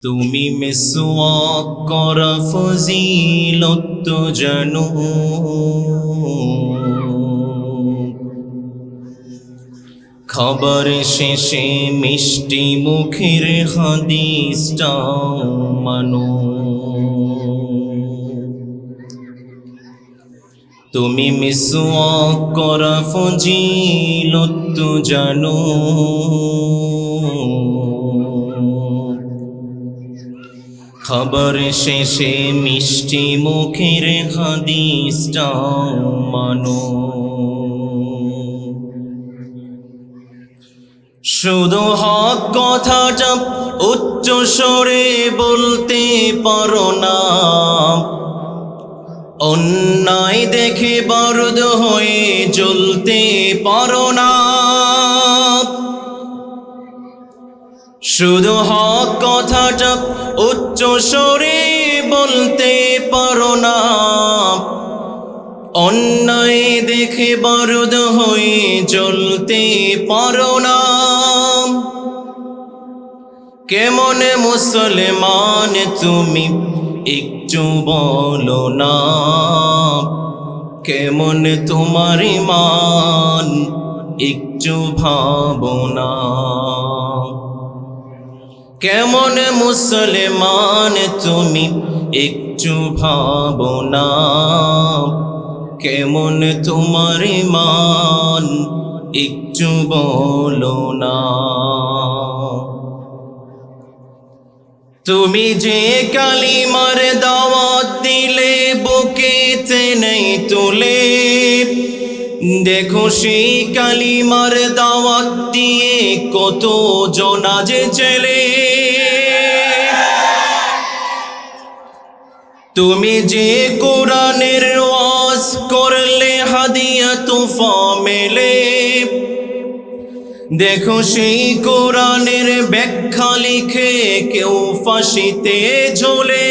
তুমি মিসওয়াক করা ফজিলত জানো, খাবার শেষে মিষ্টি মুখের হাদিসটা মানো। তুমি মিসওয়াক করা ফজিলত জানো, খাবার শেষে মিষ্টি মুখের হাদিসটা মানো। শুধু হক কথাটা উচ্চ স্বরে বলতে পারো না, অন্যায় দেখে বারুদ হয়ে জ্বলতে পারো না। শুধু হক কথাটা উচ্চ স্বরে বলতে পারো না, অন্যায় দেখে বারুদ হয়ে জ্বলতে পারো না। কেমন মুসলমান তুমি একটু বলো না, কেমন তোমার ঈমান একটু ভাবনা। কেমন মুসলমান তুমি একটু ভাবনা, কেমন তোমার ঈমান একটু বলো না। তুমি যে কালিমার দাওয়াত দিলে বুকেতে নেই তুলে, দেখো সেই কালিমার দাওয়াত দিয়ে কত জনা যে চলে। তুমি যে কোরআনের ওয়াজ করলে হাদিয়া তোফা মেলে, দেখো সেই কোরআনের ব্যাখ্যা লিখে কেউ ফাঁসিতে ঝোলে।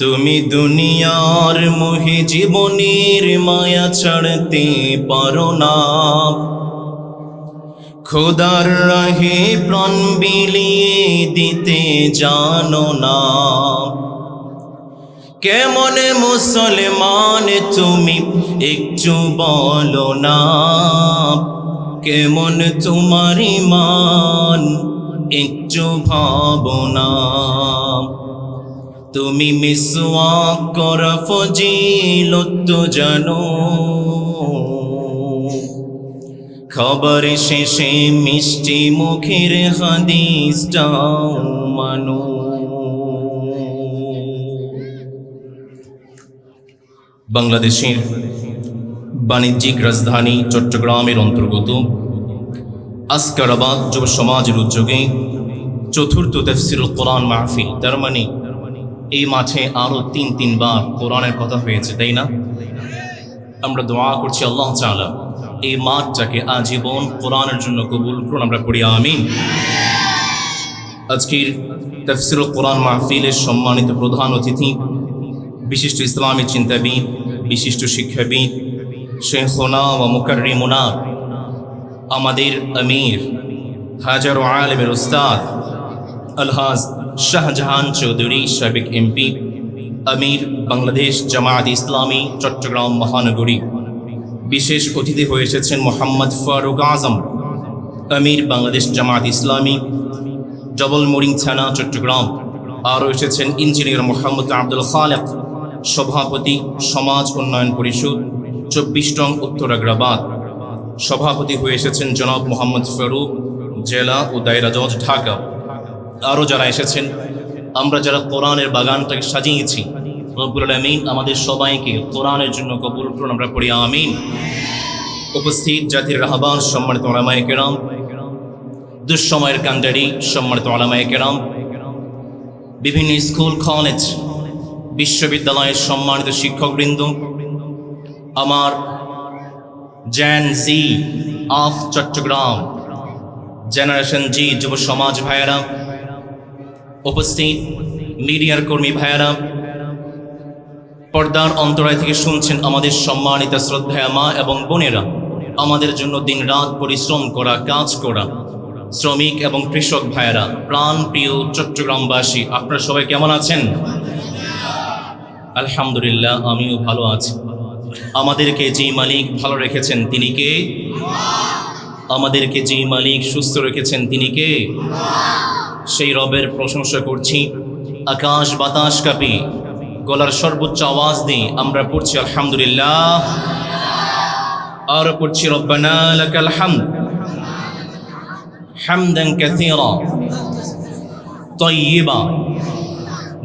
তুমি দুনিয়ার মোহে জীবনের মায়া ছাড়তে পারো না, খোদার রাহে প্রাণ বিলিয়ে দিতে জানো না। কেমন মুসলমান তুমি একটু বলো না, কেমন তোমার ঈমান একটু ভাবনা। তুমি মিসওয়াক করা ফজিলত জানো, খাবার শেষে মিষ্টি মুখের হাদিসটা মানো। বাংলাদেশের বাণিজ্যিক রাজধানী চট্টগ্রামের অন্তর্গত আসকারাবাদ যুব সমাজের উদ্যোগে চতুর্থ তাফসীরুল কোরআন মাহফিল, তার মানে এই মাঠে আরও তিনবার কোরআনের কথা হয়েছে, তাই না? আমরা দোয়া করছি আল্লাহ তাআলা এই মাঠটাকে আজীবন কোরআনের জন্য কবুল করুন, আমরা পড়ি আমিন। আজকের তাফসীরুল কোরআন মাহফিলের সম্মানিত প্রধান অতিথি, বিশিষ্ট ইসলামী চিন্তাবিদ, বিশিষ্ট শিক্ষাবিদ, শেখুনা ওয়া মুকাররিমুনা, আমাদের আমির হাজারো আলেমের উস্তাদ আলহাজ শাহজাহান চৌধুরী, সাবেক এমপি, আমির বাংলাদেশ জামায়াত ইসলামী চট্টগ্রাম মহানগরী। বিশেষ অতিথি হয়ে এসেছেন মোহাম্মদ ফারুক আজম, আমির বাংলাদেশ জামায়াত ইসলামী ডবলমুরিং থানা চট্টগ্রাম। আরও এসেছেন ইঞ্জিনিয়ার মোহাম্মদ আব্দুল খালেক, সভাপতি সমাজ উন্নয়ন পরিষদ 24 নং উত্তর আগ্রাবাদ। সভাপতি হয়ে এসেছেন জনাব মোহাম্মদ ফারুক, জেলা ও দায়রা জজ, ঢাকা। আরও যারা এসেছেন, আমরা যারা কোরআনের বাগানটাকে সাজিয়েছি, রব্বুল আলামিন আমাদের সবাইকে কোরআনের জন্য কবুল করুন, আমরা পড়ি আমিন। উপস্থিত জাতির রাহবার, সম্মানিত উলামায়ে কেরাম, দুঃসময়ের কান্ডারি, সম্মানিত উলামায়ে কেরাম, বিভিন্ন স্কুল কলেজ বিশ্ববিদ্যালয়ের সম্মানিত শিক্ষকবৃন্দ, আমার Gen Z of Chittagong, generation Z যুব সমাজ ভাইয়েরা, উপস্থিত মিডিয়ার কর্মী ভাইয়েরা, পর্দার অন্তরায় থেকে শুনছেন আমাদের সম্মানিত শ্রদ্ধেয় মা এবং বোনেরা, আমাদের জন্য দিন রাত পরিশ্রম করা, কাজ করা, শ্রমিক এবং কৃষক ভাইয়েরা, প্রাণ প্রিয় চট্টগ্রামবাসী, আপনারা সবাই কেমন আছেন? আলহামদুলিল্লাহ, আমিও ভালো আছি। আমাদেরকে যেই মালিক ভালো রেখেছেন তিনি কে? আমাদেরকে যেই মালিক সুস্থ রেখেছেন তিনি কে? সেই রবের প্রশংসা করছি। আকাশ বাতাস কাঁপি গলার সর্বোচ্চ আওয়াজ দিয়ে আমরা পড়ছি আলহামদুলিল্লাহ, আর পড়ছি রব্বানা লাকাল হামদ হামদান কাসীরা তাইয়্যিবা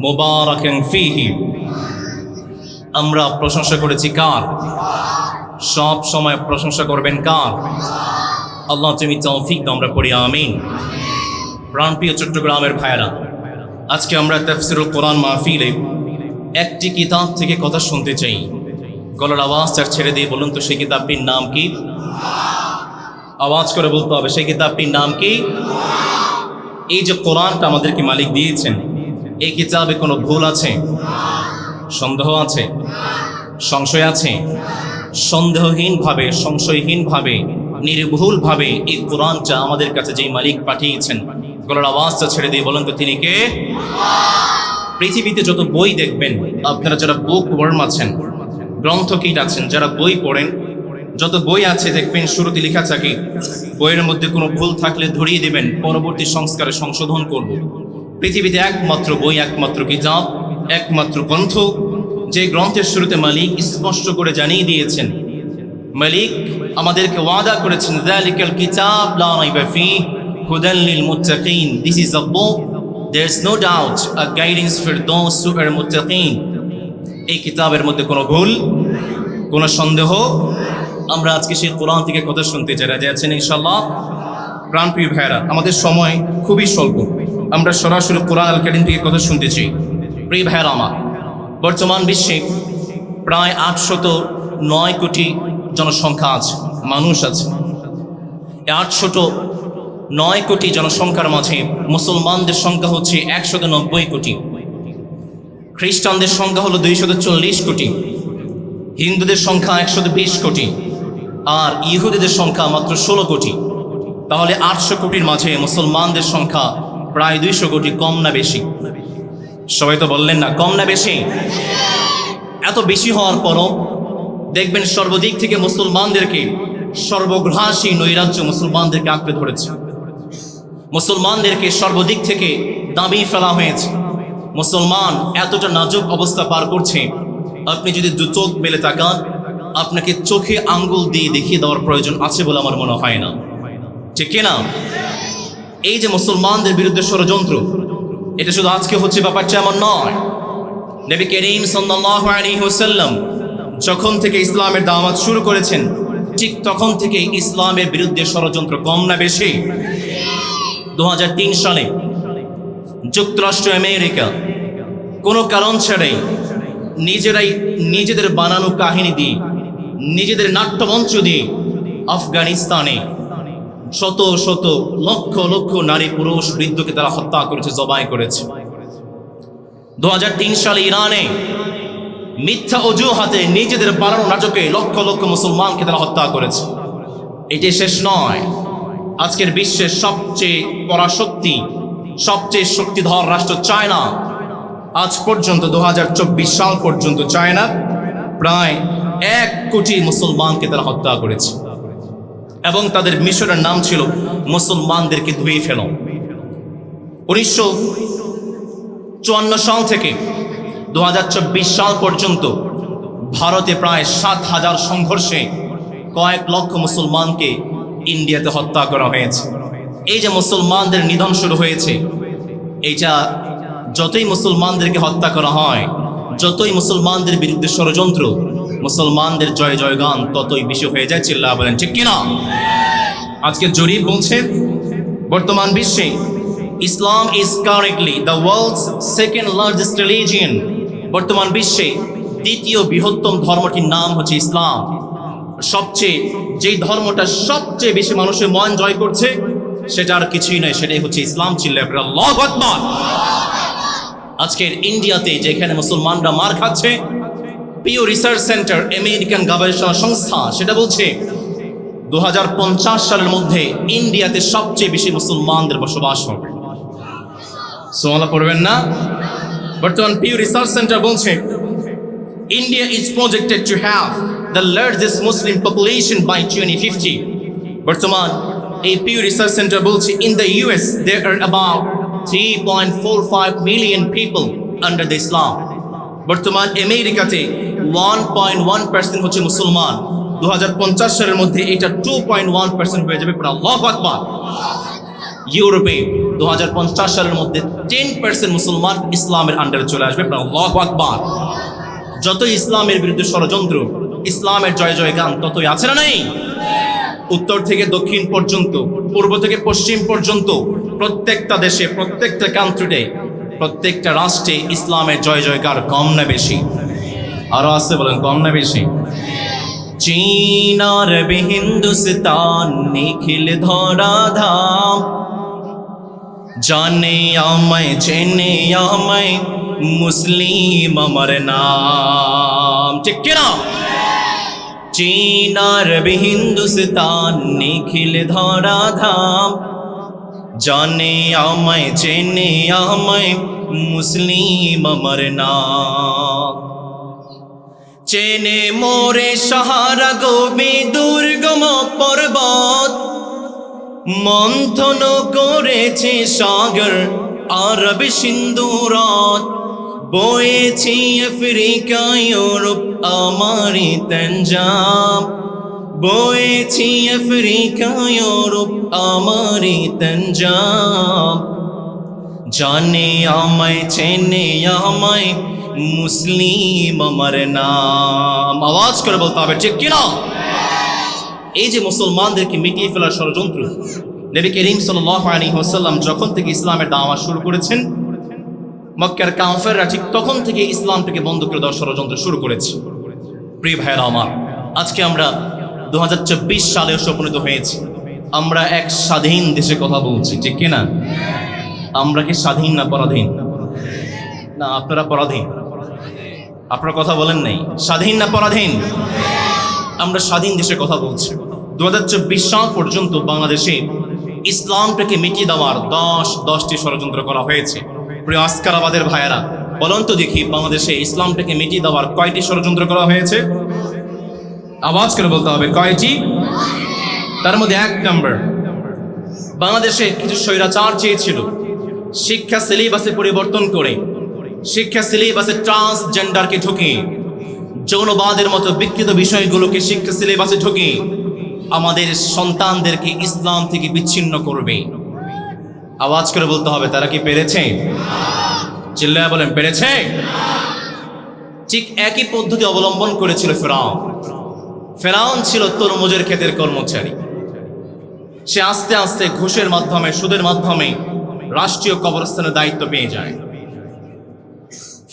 মুবারাকান ফীহি। আমরা প্রশংসা করেছি কার? সব সময় প্রশংসা করবেন কার? আল্লাহ তুমি তৌফিক দাও, আমরা পড়ি আমিন। প্রাণপ্রিয় চট্টগ্রামের ভাইয়েরা, আজকে আমরা তাফসীরুল কোরআন মাহফিলে একটি কিতাব থেকে কথা শুনতে চাই। গলার আওয়াজটা ছেড়ে দিয়ে বলুন তো, সেই কিতাবটির নাম কি? আওয়াজ করে বলতে হবে, সেই কিতাবটির নাম কি? এই যে কোরআনটা আমাদেরকে মালিক দিয়েছেন, এই কিতাবে কোনো ভুল আছে? সন্দেহ আছে? সংশয় আছে? সন্দেহহীনভাবে, সংশয়হীনভাবে, নির্ভুলভাবে এই কোরআনটা আমাদের কাছে যেই মালিক পাঠিয়েছেন, গলার আওয়াজটা ছেড়ে দিয়ে বলেন তো তিনি কে? পৃথিবীতে যত বই দেখবেন, আপনারা যারা বুক ওয়ার্ম আছেন, গ্রন্থকিট আছেন, যারা বই পড়েন, যত বই আছে দেখবেন শুরুতে লেখা থাকে বইয়ের মধ্যে কোনো ভুল থাকলে ধরিয়ে দেবেন, পরবর্তী সংস্কারে সংশোধন করব। পৃথিবীতে একমাত্র বই, একমাত্র কিতাব, একমাত্র গ্রন্থ, যে গ্রন্থের শুরুতে মালিক স্পষ্ট করে জানিয়ে দিয়েছেন, মালিক আমাদেরকে ওয়াদা করেছেন, যালিকাল কিতাব লা রাইবা ফীহি হুদাল লিল মুত্তাকিন। This is a book, there is no doubt a guidance for those who are muttaqin। এই কিতাবের মধ্যে কোনো ভুল, কোনো সন্দেহ। আমরা আজকে সেই কোরআন থেকে কথা শুনতে যারা যাচ্ছেন ইনশাআল্লাহ। প্রাণপ্রিয় ভাইয়েরা, আমাদের সময় খুবই স্বল্প, আমরা সরাসরি কোরআন আল কারীম থেকে কথা শুনতে চাই। প্রিয় ভাইয়েরা আমার, বর্তমান বিশ্বে প্রায় 809 কোটি জনসংখ্যা আছে, মানুষ আছে। 809 কোটি জনসংখ্যার মাঝে মুসলমানদের সংখ্যা হচ্ছে 190 কোটি, খ্রিস্টানদের সংখ্যা হলো 240 কোটি, হিন্দুদের সংখ্যা 120 কোটি, আর ইহুদিদের সংখ্যা মাত্র 16 কোটি। তাহলে 800 কোটির মাঝে মুসলমানদের সংখ্যা প্রায় 200 কোটি। কম না বেশি? সবাই তো বললেন না, কম না বেশি? এত বেশি হওয়ার পরও দেখবেন সর্বদিক থেকে মুসলমানদেরকে, সর্বগ্রাসী নৈরাজ্য মুসলমানদেরকে আঁকড়ে ধরেছে, মুসলমানদেরকে সর্বদিক থেকে দাবিয়ে ফেলা হয়েছে। মুসলমান এতটা নাজুক অবস্থা পার করছে, আপনি যদি দু চোখ মেলে তাকান, আপনাকে চোখে আঙ্গুল দিয়ে দেখিয়ে দেওয়ার প্রয়োজন আছে বলে আমার মনে হয় না, ঠিক কিনা? এই যে মুসলমানদের বিরুদ্ধে ষড়যন্ত্র, এটা শুধু আজকে হচ্ছে ব্যাপারটা এমন নয়। নবী করিম সাল্লাল্লাহু আলাইহি ওয়াসাল্লাম যখন থেকে ইসলামের দাওয়াত শুরু করেছেন, ঠিক তখন থেকে ইসলামের বিরুদ্ধে ষড়যন্ত্র কম না বেশি? 2003 সালে যুক্তরাষ্ট্র আমেরিকা কোনো কারণ ছাড়াই নিজেদের বানানো কাহিনী দিয়ে, নিজেদের নাট্যমঞ্চ দিয়ে আফগানিস্তানে শত শত লক্ষ লক্ষ নারী পুরুষ বৃদ্ধকে তারা হত্যা করেছে, জবাই করেছে। 2003 সালে ইরানে মিথ্যা অজুহাতে নিজেদের বানানো নাটকে লক্ষ লক্ষ মুসলমানকে তারা হত্যা করেছে। এটি শেষ নয়। আজকের বিশ্বের সবচেয়ে পরাশক্তি, সবচেয়ে শক্তিধর রাষ্ট্র চায়না, আজ পর্যন্ত 2024 সাল পর্যন্ত চায়না প্রায় 1 কোটি মুসলমানকে তারা হত্যা করেছে, এবং তাদের মিশনের নাম ছিল মুসলমানদেরকে ধুয়ে ফেলো। 1954 সাল থেকে 2024 সাল পর্যন্ত ভারতে প্রায় 7,000 সংঘর্ষে কয়েক লক্ষ মুসলমানকে ইন্ডিয়াতে হত্যা করা হয়েছে। এই যে মুসলমানদের নিধন শুরু হয়েছে, এইটা যতই মুসলমানদেরকে হত্যা করা হয়, যতই মুসলমানদের বিরুদ্ধে ষড়যন্ত্র, মুসলমানদের জয় জয়গান ততই বেশি হয়ে যায়। চিল্লা বলেন ঠিক কিনা? আজকে জরিপ বলছে বর্তমান বিশ্বে Islam is currently the world's second largest religion. বর্তমান বিশ্বে দ্বিতীয় বৃহত্তম ধর্মটির নাম হচ্ছে ইসলাম। যেই ধর্মটা সবচেয়ে বেশি মানুষের মন জয় করছে, সেটা আর কিছুই নয়, সেটাই হচ্ছে ইসলাম। চিল্লায় আল্লাহু আকবার। আজকের ইন্ডিয়াতে যেখানে মুসলমানরা মার খাচ্ছে, পিও রিসার্চ সেন্টার, আমেরিকান গবেষণা সংস্থা, সেটা বলছে 2050 সালের মধ্যে ইন্ডিয়াতে সবচেয়ে বেশি মুসলমানদের বসবাস হবে। সুবহানাল্লাহ পড়বেন না? বর্তমান পিউ রিসার্চ সেন্টার বলছে India is projected to have the largest Muslim population by 2050. বর্তমান এই পিউ রিসার্চ সেন্টার বলছে in the US there are about 3.45 million people under the Islam. বর্তমান আমেরিকাতে 1.1% হচ্ছে মুসলমান। 2050 সালের মধ্যে এটা 2.1% হয়ে যাবে। আল্লাহু আকবার। ইউরোপে 2050 সালের মধ্যে 10% মুসলমান ইসলামের আন্ডারে চলে আসবে। আল্লাহু আকবার। যত ইসলামের বিরুদ্ধে ষড়যন্ত্র, ইসলামের জয় জয় গান ততই আছে না নেই? উত্তর থেকে দক্ষিণ পর্যন্ত, পূর্ব থেকে পশ্চিম পর্যন্ত প্রত্যেকটা দেশে, প্রত্যেকটা কান্ট্রিতে, প্রত্যেকটা রাষ্ট্রে ইসলামের জয় জয়কার কম না বেশি? আরো আছে, বলেন কম না বেশি? চীন আরবে হিন্দুস্তান নিখিল ধরা ধাম, জানে আমায় চেনে আমায় মুসলিম আমার নাম। ঠিক কিনা? চীন আরবে হিন্দুস্তান নিখিল ধরা ধাম, জানে আমায় চেনে আমায় মুসলিম আমার নাম। চেনে মোরে সাহারা গোবি দুর্গম পর্বত, মন্থন করেছে সাগর আরব সিন্ধুরাত, বয়েছি আফ্রিকা ইউরোপ আমারি তঞ্জাব, বয়েছি আফ্রিকা ইউরোপ আমারি তঞ্জাব, জানে আমায় চেনে আমায় মুসলিম আমার নাম। আওয়াজ করে বলতে হবে ঠিক কিনা? এই যে মুসলমানদেরকে মিটিয়ে ফেলার ষড়যন্ত্র, নবী করিম সাল্লাল্লাহু আলাইহি ওয়াসাল্লাম যখন থেকে ইসলামের দাওয়াত শুরু করেছেন, মক্কার কাফেররা ঠিক তখন থেকে ইসলামটাকে বন্ধ করে দেওয়ার ষড়যন্ত্র শুরু করেছে। প্রিয় ভাইরা আমার, আজকে আমরা 2024 সালে উপনীত হয়েছি। আমরা এক স্বাধীন দেশে কথা বলছি, ঠিক কিনা? আমরা কি স্বাধীন না পরাধীন? না, আপনারা পরাধীন। আপনারা কথা বলেন নাই, স্বাধীন না পরাধীন? আমরা স্বাধীন দেশে কথা বলছি। 2024 সাল পর্যন্ত বাংলাদেশে ইসলামটাকে মিটিয়ে দেওয়ার 10টি ষড়যন্ত্র করা হয়েছে। প্রিয় আসকারাবাদের ভাইয়েরা, বলুন তো দেখি বাংলাদেশে ইসলামটাকে মিটিয়ে দেওয়ার কয়টি ষড়যন্ত্র করা হয়েছে? আওয়াজ করে বলতে হবে কয়টি? তার মধ্যে 1 নম্বর, বাংলাদেশে কিছু স্বৈরাচার চেয়েছিল শিক্ষা সিলেবাসে পরিবর্তন করে, শিক্ষা সিলেবাসে ট্রান্সজেন্ডারকে ঢুকিয়ে, যৌনবাদের মতো বিকৃত বিষয়গুলোকে শিক্ষা সিলেবাসে ঢুকিয়ে আমাদের সন্তানদেরকে ইসলাম থেকে বিচ্ছিন্ন করবে। আওয়াজ করে বলতে হবে, তারা কি পেরেছে? চিল্লায়া বলেন, পেরেছে? ঠিক একই পদ্ধতি অবলম্বন করেছিল ফেরাউন। ফেরাউন ছিল তরমুজের ক্ষেতের কর্মচারী। সে আস্তে আস্তে ঘুষের মাধ্যমে, সুদের মাধ্যমে রাষ্ট্রীয় কবরস্থানের দায়িত্ব পেয়ে যায়।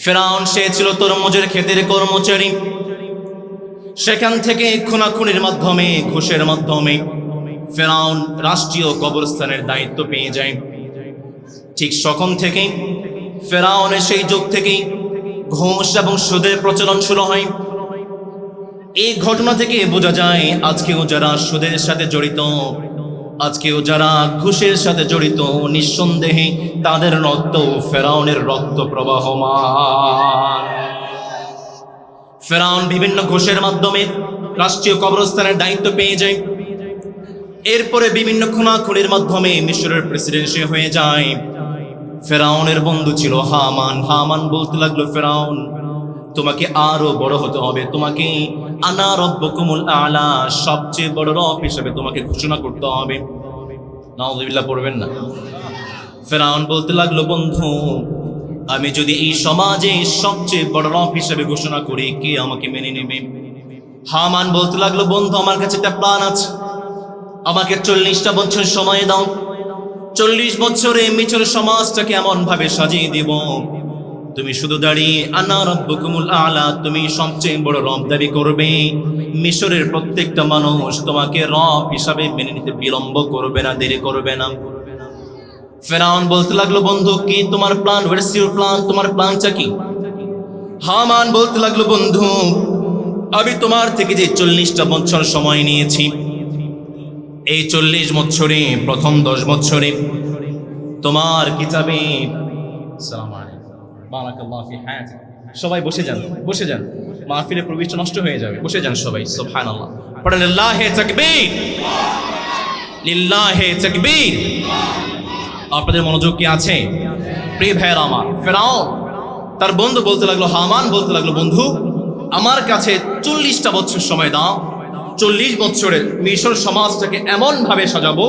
ফেরাউন সে ছিল তরমুজের ক্ষেতের কর্মচারী। সেখান থেকে খুনাখুনির মাধ্যমে, ঘুষের মাধ্যমে ফেরাউন রাষ্ট্রীয় কবরস্থানের দায়িত্ব পেয়ে যায়। ঠিক তখন থেকেই ফেরাউনের সেই যুগ থেকেই ঘুষ এবং সুদের প্রচলন শুরু হয়। এই ঘটনা থেকে বোঝা যায় আজকেও যারা সুদের সাথে জড়িত, আজকেও যারা ঘুষের সাথে জড়িত, নিঃসন্দেহে তাদের রক্ত ফেরাউনের রক্ত প্রবাহমান। ফেরাউন বিভিন্ন ঘুষের মাধ্যমে রাষ্ট্রীয় কবরস্থানের দায়িত্ব পেয়ে যায়। এরপরে বিভিন্ন খুনাখুনির মাধ্যমে মিশরের প্রেসিডেন্সি হয়ে যায়। ফেরাউনের বন্ধু ছিল হামান। হামান বলতে লাগলো, ফেরাউন তোমাকে আরো বড় হতে হবে, তোমাকে আনা রব্বুকুমুল আলা, সবচেয়ে বড় রব হিসেবে তোমাকে ঘোষণা করতে হবে। নাউযুবিল্লাহ পড়বেন না? ফেরাউন বলতে লাগলো, বন্ধু আমি যদি এই সমাজে সবচেয়ে বড় রব হিসেবে ঘোষণা করি, কে আমাকে মেনে নেবে? হামান বলতে লাগলো, বন্ধু আমার কাছে একটা প্ল্যান আছে, আমাকে 40টা বছর সময় দাও। 40 বছরে মিশর সমাজটাকে এমন ভাবে সাজিয়ে দিব, তুমি শুধু দাঁড়িয়ে আনা রব্বুকুমুল আলা, তুমি সবচেয়ে বড় রব দাবি করবে। মিশরের প্রত্যেকটা মানুষ তোমাকে রব হিসাবে মেনে নিতে বিলম্ব করবে না, দেরি করবে না। ফেরাউন বলতে লাগলো, বন্ধু কি তোমার প্ল্যান? What's your plan? তোমার প্ল্যানটা কি? হামান বলতে লাগলো, বন্ধু আমি তোমার থেকে যে 40টা বছর সময় নিয়েছি, এই 40 বছরে প্রথম 10 বছরে তোমার কিতাবে আসসালামু আলাইকুম বারাকাল্লাহু ফি হায়াতিক সবাই বসে যান মাহফিলে প্রবেশ নষ্ট হয়ে যাবে বসে যান সবাই সুবহানাল্লাহ পড়েন লিল্লাহি তাকবীর লিল্লাহি তাকবীর আপনাদের মনোযোগ কি আছে প্রিয় ভাইরা আমার ফেরাউন তার বন্ধু বলতে লাগলো হামান বলতে লাগলো বন্ধু আমার কাছে 40টা বছর সময় দাও 40 বছরে মিশর সমাজটাকে এমন ভাবে সাজাবো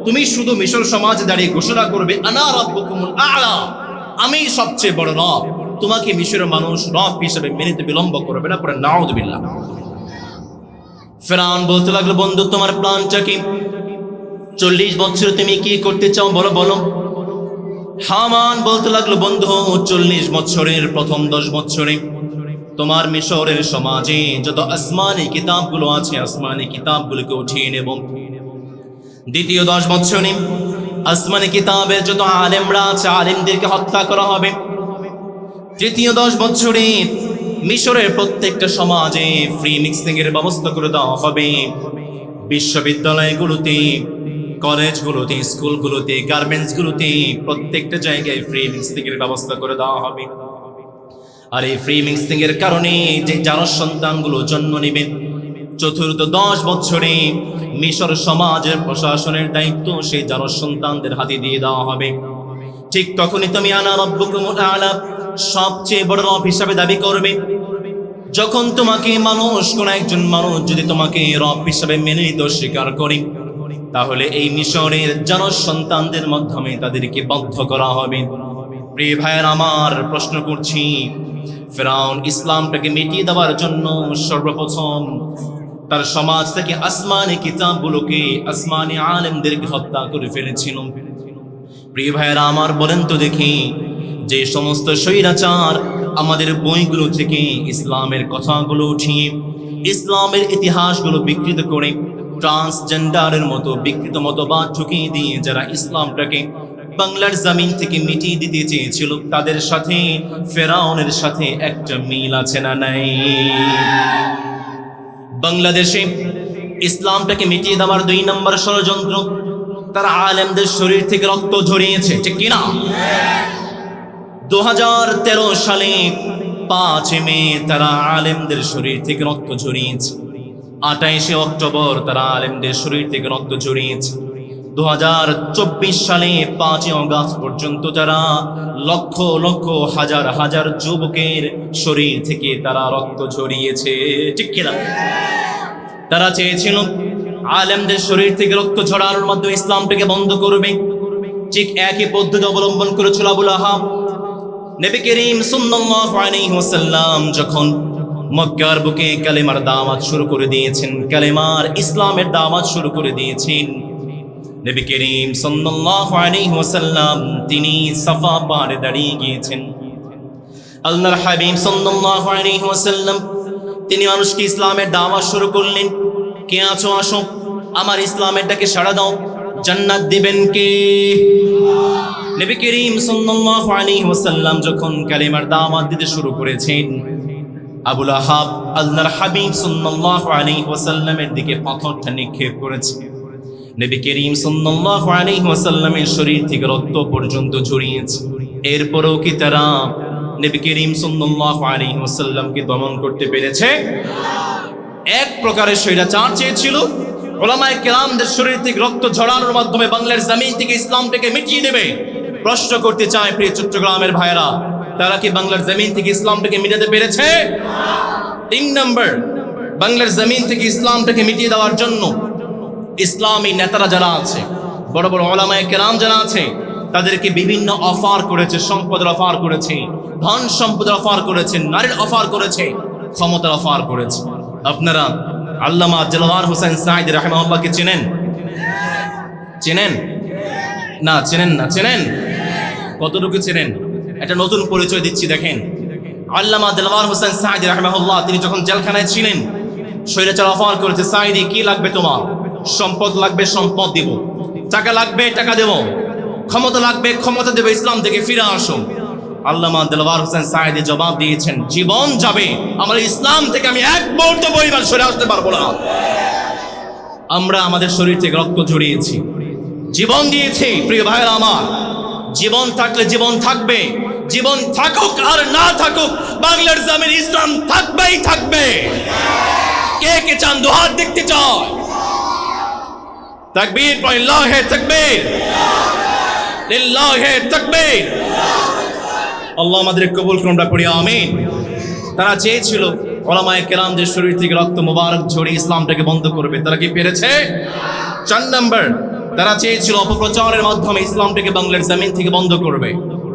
তুমি শুধু মিশর সমাজে দাঁড়িয়ে ঘোষণা করবে আনা রাব্বুকুমুল আ'লা আমি সবচেয়ে বড় রব তোমাকে মিশরের মানুষ রব হিসেবে মেনে নিতে বিলম্ব করবে না পরে নাউযুবিল্লাহ ফেরাউন বলতে লাগলো বন্ধু তোমার প্ল্যানটা কি 40 বছর তুমি কি করতে চাও বলো হামান বলতে লাগলো বন্ধু 40 বছরের প্রথম 10 বছরে তোমার মিশরের সমাজে যত আসমানি কিতাবগুলো আছে আসমানি কিতাবগুলোকে উঠিয়ে নেব দ্বিতীয় 10 বছরে আসমানি কিতাবের যত আলেমরা আছে আলেমদেরকে হত্যা করা হবে তৃতীয় 10 বছরে মিশরের প্রত্যেকটা সমাজে ফ্রি মিক্সিং এর ব্যবস্থা করে দেওয়া হবে বিশ্ববিদ্যালয়গুলোতে কলেজগুলোতে স্কুলগুলোতে গার্মেন্টসগুলোতে প্রত্যেকটা জায়গায় ফ্রি মিক্সিং এর ব্যবস্থা করে দেওয়া হবে আর এই ফ্রি মিক্সিং এর কারণে যে যারা সন্তানগুলো জন্ম নেবে চতুর্থ 10 বছরে মিশর সমাজের প্রশাসনের দায়িত্ব সেই যারা সন্তানদের হাতে দিয়ে দেওয়া হবে ঠিক তখনই তুমি আনা রাব্বুকুমুল আ'লা সবচেয়ে বড় রব হিসাবে দাবি করবে যখন তোমাকে মানুষ কোন একজন মানুষ যদি তোমাকে রব হিসাবে মেনে নিতে স্বীকার করে তাহলে এই মিশরের জনসন্তানদের মাধ্যমে তাদেরকে বদ্ধ করা হবে প্রিয় ভাইয়ের আমার প্রশ্ন করছি ফেরাউন ইসলামটাকে মিটিয়ে দেওয়ার জন্য সর্বপ্রথম তার সমাজ থেকে আসমানি কিতাবগুলোকে আসমানি আলেমদেরকে হত্যা করে ফেলেছিল প্রিয় ভাইয়েরা আমার বলেন তো দেখি যে সমস্ত স্বৈরাচার আমাদের বইগুলো থেকে ইসলামের কথাগুলো উঠিয়ে ইসলামের ইতিহাসগুলো বিকৃত করে ট্রান্সজেন্ডারের মতো বিকৃত মতবাদ ঢুকিয়ে দিয়ে যারা ইসলামটাকে বাংলার জমিন থেকে মিটিয়ে দিতে চেয়েছিল তাদের সাথে ফেরাউনের সাথে একটা মিল আছে না নাই বাংলাদেশে ইসলামটাকে মিটিয়ে দেওয়ার 2 নম্বর ষড়যন্ত্র তারা আলেমদের শরীর থেকে রক্ত ঝরিয়েছে ঠিক কিনা 2013 সালে 5 মে তারা আলেমদের শরীর থেকে রক্ত ঝরিয়েছে 28 অক্টোবর তারা আলেমদের শরীর থেকে রক্ত ঝরিয়েছে 2024 সালে 5 অগস্ট পর্যন্ত তারা লক্ষ লক্ষ হাজার হাজার যুবকের শরীর থেকে তারা রক্ত ঝরিয়েছে ঠিক কিনা তারা চেয়েছিল আলেমদের শরীর থেকে রক্ত ঝরানোর মাধ্যমে ইসলামটাকে বন্ধ করবে ঠিক একই পদ্ধতি অবলম্বন করেছিল আবু লাহাব নবী করিম সাল্লাল্লাহু আলাইহি ওয়াসাল্লাম যখন মক্কার বুকে কালেমার দাওয়াত শুরু করে দিয়েছেন কালেমার ইসলামের দাওয়াত শুরু করে দিয়েছেন নবী করিম সাল্লাল্লাহু আলাইহি ওয়াসাল্লাম তিনি সাফা পাহাড়ে দাঁড়িয়ে গিয়েছেন আল্লাহর হাবিব সাল্লাল্লাহু আলাইহি ওয়াসাল্লাম তিনি মানুষকে ইসলামের দাওয়াত শুরু করলেন কে আছো আসো আমার ইসলামের ডাকে সাড়া দাও জান্নাত দিবেন কে নবী করিম সাল্লাল্লাহু আলাইহি ওয়াসাল্লাম যখন কালেমার দাওয়াত দিতে শুরু করেছেন আবু লাহাব আল্লাহর হাবিব সাল্লাল্লাহু আলাইহি ওয়াসাল্লামের দিকে পাথরটা নিক্ষেপ করেছে নবী করিম সাল্লাল্লাহু আলাইহি ওয়াসাল্লামের শরীর থেকে রক্ত পর্যন্ত ঝরিয়েছে এরপরও কি তারা নবী করিম সাল্লাল্লাহু আলাইহি ওয়াসাল্লামকে দমন করতে পেরেছে এক প্রকারের স্বৈরাচার চেয়েছিল উলামায়ে কেরামদের শরীর থেকে রক্ত ঝরানোর মাধ্যমে বাংলার জমিন থেকে ইসলামটাকে মিটিয়ে দেবে প্রশ্ন করতে চায় প্রিয় চট্টগ্রামের ভাইরা তারা কি বাংলার জমিন থেকে ইসলামটাকে মিটাতে পেরেছে 3 নম্বর বাংলার জমিন থেকে ইসলামটাকে মিটিয়ে দেওয়ার জন্য ইসলামী নেতারা যারা আছে বড় বড় উলামায়ে কেরাম যারা আছে তাদেরকে বিভিন্ন অফার করেছে সম্পদের অফার করেছে ধন সম্পদের অফার করেছে নারীর অফার করেছে ক্ষমতার অফার করেছে আপনারা আল্লামা দেলওয়ার হোসেন সাঈদী রাহিমাহুল্লাহকে চেনেন না চেনেন কতটুকু চেনেন একটা নতুন পরিচয় দিচ্ছি দেখেন আল্লামা দেলওয়ার হোসেন সাঈদী রাহিমাহুল্লাহ তিনি যখন জেলখানায় ছিলেন স্বৈরাচার অফার করেছে সাঈদী কি লাগবে তোমার সম্পদ লাগবে সম্পদ দেব টাকা লাগবে টাকা দেব ক্ষমতা লাগবে ক্ষমতা দেব ইসলাম থেকে ফিরে আসো আল্লামা দেলওয়ার হোসেন সাঈদী জবাব দিয়েছেন জীবন যাবে আমার ইসলাম থেকে আমি এক মুহূর্ত পরিবার সরে আসতে পারবো না আমরা আমাদের শরীর থেকে রক্ত ঝরিয়েছি, জীবন দিয়েছি। প্রিয় ভাইরা আমার, জীবন থাকলে জীবন থাকবে, জীবন থাকুক আর না থাকুক, বাংলার জমিন ইসলাম থাকবেই থাকবে। কে কে চান দুহাত দেখতে চায়? তাকবীর পড়েন, লিল্লাহি তাকবীর, লিল্লাহি তাকবীর। আল্লাহ আমাদের কবুল করুন, আমরা পড়ি আমিন। তারা চেয়েছিল উলামায়ে কেরামদের শরীর থেকে রক্ত মোবারক ঝরিয়ে ইসলামটাকে বন্ধ করবে, তারা কি পেরেছে? 4 নাম্বার, তারা চেয়েছিল অপপ্রচারের মাধ্যমে ইসলামটাকে বাংলার জমিন থেকে বন্ধ করবে।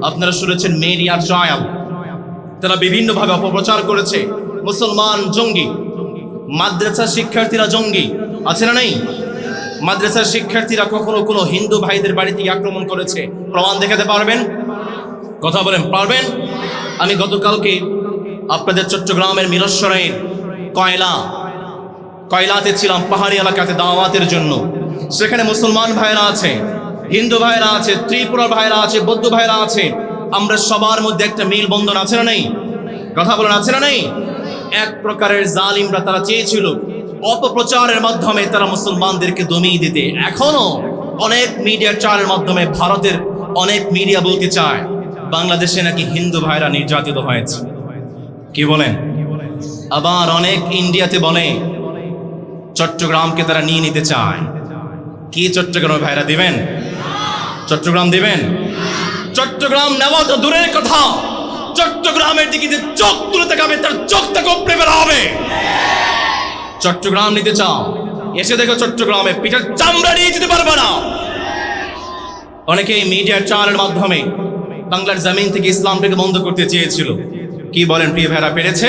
আপনারা শুনেছেন মিডিয়া ট্রায়াল, তারা বিভিন্নভাবে অপপ্রচার করেছে মুসলমান জঙ্গি, মাদ্রাসার শিক্ষার্থীরা জঙ্গি, আছে না নেই? মাদ্রাসার শিক্ষার্থীরা কখনো কোনো হিন্দু ভাইদের বাড়িতে আক্রমণ করেছে, প্রমাণ দেখাতে পারবেন? কথা বলেন, পারবেন? আমি গতকালকে আপনাদের চট্টগ্রামের মিরসরাইয়ের কয়লাতে ছিলাম, পাহাড়ি এলাকাতে দাওয়াতের জন্য। সেখানে মুসলমান ভাইরা আছে, হিন্দু ভাইরা আছে, ত্রিপুরার ভাইরা আছে, বৌদ্ধ ভাইরা আছে। আমরা সবার মধ্যে একটা মিল বন্ধন আছে না নেই? কথা বলেন, আছে না নেই? এক প্রকারের জালিমরা তারা চেয়েছিল অপপ্রচারের মাধ্যমে তারা মুসলমানদেরকে দমিয়ে দিতে। এখনো অনেক মিডিয়া চারের মাধ্যমে ভারতের অনেক মিডিয়া বলতে চায় বাংলাদেশে নাকি হিন্দু ভাইরা নির্যাতিত হয়েছে। কি বলেন? আবার অনেক ইন্ডিয়াতে বলে চট্টগ্রামকে তারা নিয়ে নিতে চায়। কি চট্টগ্রাম ভাইরা দিবেন? চট্টগ্রাম দিবেন? চট্টগ্রাম নেওয়া তো দূরের কথা, চট্টগ্রামের দিকে যে চোখ তুলে তাকাবে তার চোখটা কপড়ে বের হবে। চট্টগ্রাম নিতে চাও, এসে দেখো চট্টগ্রামে পিঠার চামড়া নিয়ে যেতে পারবে না। অনেকেই মিডিয়ার চালের মাধ্যমে বাংলার জমিন থেকে ইসলামটাকে বন্ধ করতে চেয়েছিল। কি বলেন প্রিয় ভাইরা, পেরেছে?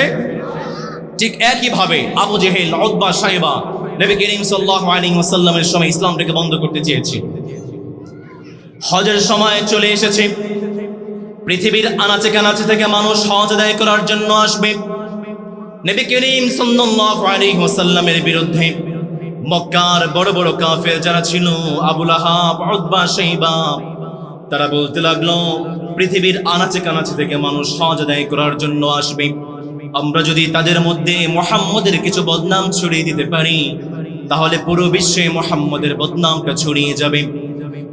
ঠিক একইভাবে আবু জেহেল, উতবা, সাইবা নবী করিম সাল্লাল্লাহু আলাইহি ওয়াসাল্লামের সময় ইসলামটাকে বন্ধ করতে চেয়েছে। হজের সময় চলে এসেছে, পৃথিবীর আনাচে কানাচে থেকে মানুষ হজ আদায় করার জন্য আসবে। নবী করিম সাল্লাল্লাহু আলাইহি ওয়াসাল্লামের বিরুদ্ধে মক্কার বড় বড় কাফের যারা ছিল, আবু লাহাব, উতবা, সাইবা, তারা বলতে লাগলো পৃথিবীর আনাচে কানাচে থেকে মানুষ হজ আদায় করার জন্য আসবে। আমরা যদি তাদের মধ্যে মুহাম্মদের কিছু বদনাম ছড়িয়ে দিতে পারি, তাহলে পুরো বিশ্বে মুহাম্মদের বদনামটা ছড়িয়ে যাবে।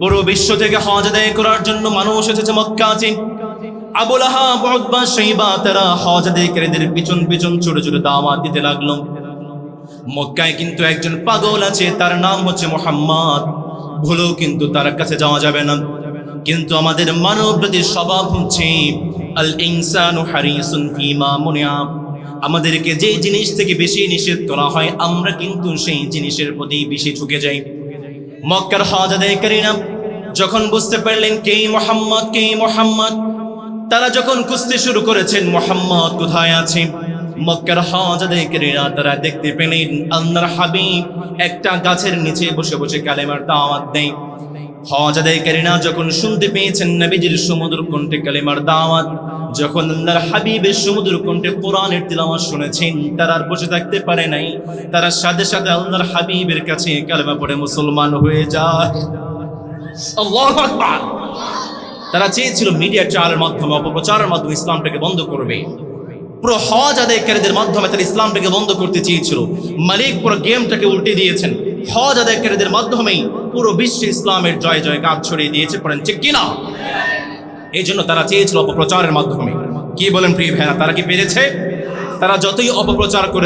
পুরো বিশ্ব থেকে হজ আদায় করার জন্য মানুষ এসেছে মক্কাতে। আবু লাহাব, উতবা, সাইবা তারা হজ আদায়কারীদের পিছন পিছন ছোট ছোট দাওয়াত দিতে লাগলো। মক্কায় কিন্তু একজন পাগল আছে, তার নাম হচ্ছে মুহাম্মদ, ভুলেও কিন্তু তার কাছে যাওয়া যাবে না। কিন্তু আমাদের মানব জাতির স্বভাব হচ্ছে আল ইনসানু হারিসুন ফিমা মুনিয়া, আমাদেরকে যে জিনিস থেকে বেশি নিষেধ করা হয় আমরা কিন্তু সেই জিনিসের প্রতি বেশি ঝুঁকে যাই। মক্কার হজ আদায়কারীরা যখন বুঝতে পারলেন কে মুহাম্মদ, কে মুহাম্মদ, তারা যখন খুঁজতে শুরু করেছেন মুহাম্মদ কোথায় আছে, মক্কার হজ আদায়কারীরা তারা দেখতে পেলেন আল্লাহর হাবিব একটা গাছের নিচে বসে বসে কালেমার দাওয়াত দেয়। হজ আদায়কারীরা যখন শুনতে পেয়েছেন নবীজির সমুদ্র কণ্ঠে কালেমার দাওয়াত, যখন আল্লাহর হাবিবের সমুদ্র কণ্ঠে কোরআনের তিলাওয়াত শুনেছেন, তারা আর বসে থাকতে পারে নাই, তারা সাথে সাথে আল্লাহর হাবিবের কাছে কালেমা পড়ে মুসলমান হয়ে যায়। আল্লাহু আকবার। তারা চেয়েছিল মিডিয়া চালের মাধ্যমে, অপপ্রচারের মাধ্যমে ইসলামটাকে বন্ধ করবে। পুরো হজ আদায়কারীদের মাধ্যমে তারা ইসলামটাকে বন্ধ করতে চেয়েছিল। মালিক পুরো গেমটাকে উল্টে দিয়েছেন। হজ আদায়কারীদের মাধ্যমেই পুরো বিশ্বে ইসলামের জয় জয় কাজ ছড়িয়ে দিয়েছে, পড়েন ঠিক কিনা? এই জন্য তারা চেয়েছিল অপপ্রচারের মাধ্যমে। কি বলেন প্রিয় ভাইরা, তারা কি পেরেছে? তারা যতই অপপ্রচার করে